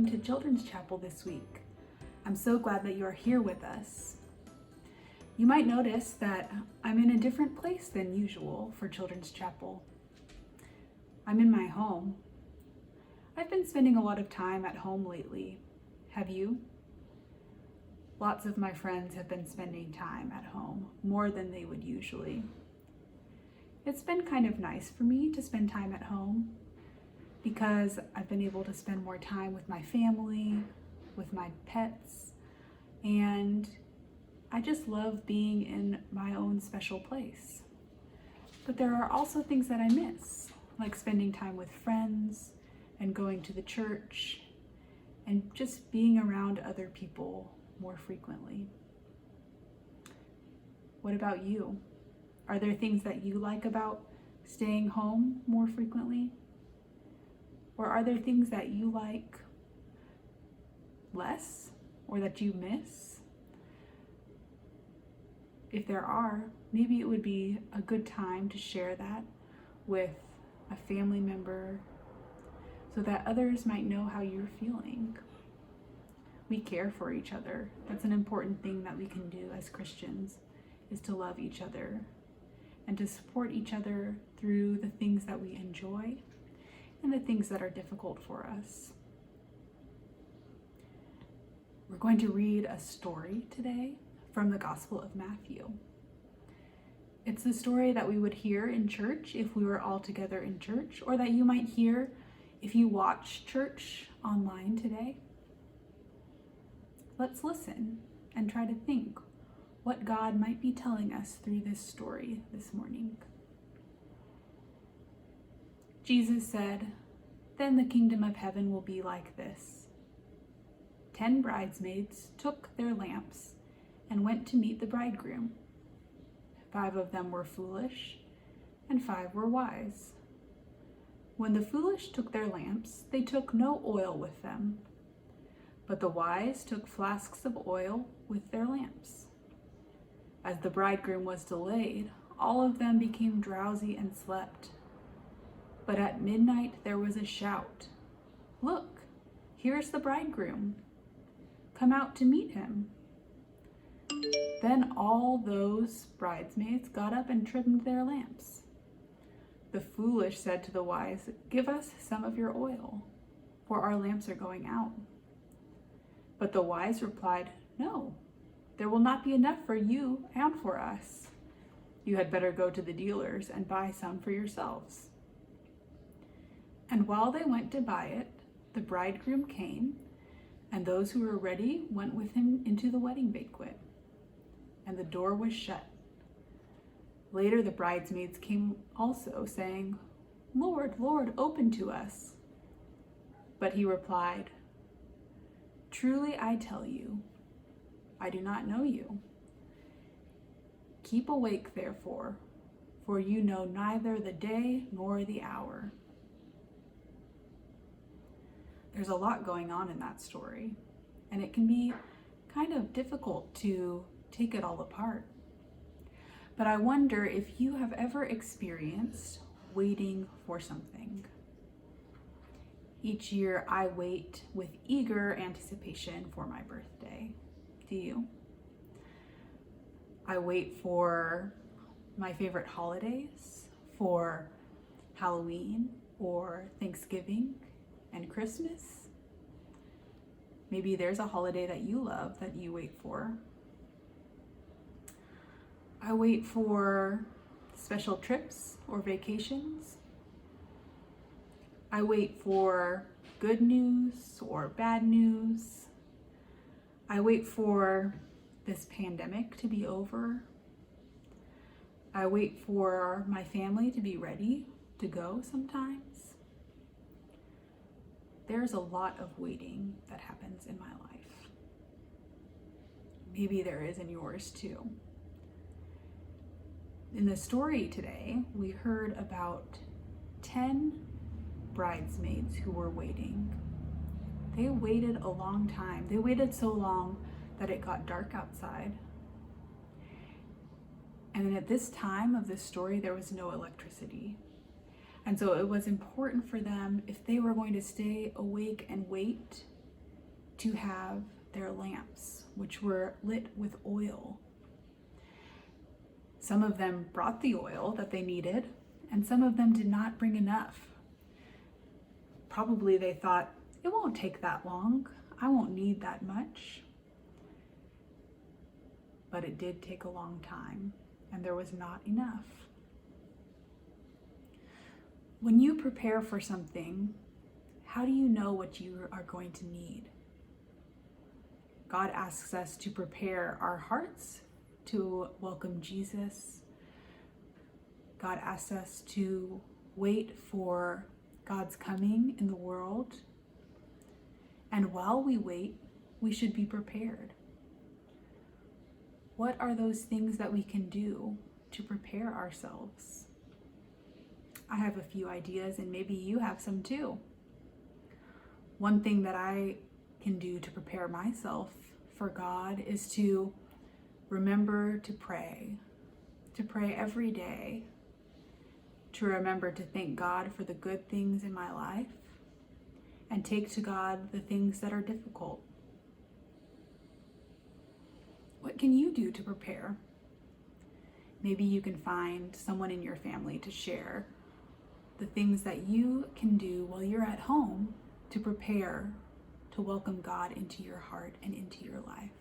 welcome to Children's Chapel this week. I'm so glad that you are here with us. You might notice that I'm in a different place than usual for Children's Chapel. I'm in my home. I've been spending a lot of time at home lately. Have you? Lots of my friends have been spending time at home, more than they would usually. It's been kind of nice for me to spend time at home because I've been able to spend more time with my family, with my pets, and I just love being in my own special place. But there are also things that I miss, like spending time with friends and going to the church and just being around other people more frequently. What about you? Are there things that you like about staying home more frequently? Or are there things that you like less or that you miss? If there are, maybe it would be a good time to share that with a family member so that others might know how you're feeling. We care for each other. That's an important thing that we can do as Christians, is to love each other and to support each other through the things that we enjoy and the things that are difficult for us. We're going to read a story today from the Gospel of Matthew. It's the story that we would hear in church if we were all together in church, or that you might hear if you watch church online today. Let's listen and try to think what God might be telling us through this story this morning. Jesus said, "Then the kingdom of heaven will be like this. 10 bridesmaids took their lamps and went to meet the bridegroom. 5 of them were foolish, and 5 were wise. When the foolish took their lamps, they took no oil with them, but the wise took flasks of oil with their lamps. As the bridegroom was delayed, all of them became drowsy and slept. But at midnight there was a shout, 'Look, here's the bridegroom. Come out to meet him.' Then all those bridesmaids got up and trimmed their lamps. The foolish said to the wise, 'Give us some of your oil, for our lamps are going out.' But the wise replied, 'No, there will not be enough for you and for us. You had better go to the dealers and buy some for yourselves.' And while they went to buy it, the bridegroom came, and those who were ready went with him into the wedding banquet, and the door was shut. Later the bridesmaids came also, saying, 'Lord, Lord, open to us.' But he replied, 'Truly I tell you, I do not know you. Keep awake, therefore, for you know neither the day nor the hour.'" There's a lot going on in that story, and it can be kind of difficult to take it all apart. But I wonder if you have ever experienced waiting for something. Each year I wait with eager anticipation for my birthday. Do you? I wait for my favorite holidays, for Halloween or Thanksgiving and Christmas. Maybe there's a holiday that you love that you wait for. I wait for special trips or vacations. I wait for good news or bad news. I wait for this pandemic to be over. I wait for my family to be ready to go sometimes. There's a lot of waiting that happens in my life. Maybe there is in yours too. In the story today, we heard about 10 bridesmaids who were waiting. They waited a long time. They waited so long that it got dark outside. And then at this time of this story, there was no electricity. And so it was important for them, if they were going to stay awake and wait, to have their lamps, which were lit with oil. Some of them brought the oil that they needed, and some of them did not bring enough. Probably they thought, it won't take that long. I won't need that much. But it did take a long time, and there was not enough. When you prepare for something, how do you know what you are going to need? God asks us to prepare our hearts to welcome Jesus. God asks us to wait for God's coming in the world. And while we wait, we should be prepared. What are those things that we can do to prepare ourselves? I have a few ideas, and maybe you have some too. One thing that I can do to prepare myself for God is to remember to pray every day, to remember to thank God for the good things in my life, and take to God the things that are difficult. What can you do to prepare? Maybe you can find someone in your family to share the things that you can do while you're at home to prepare to welcome God into your heart and into your life.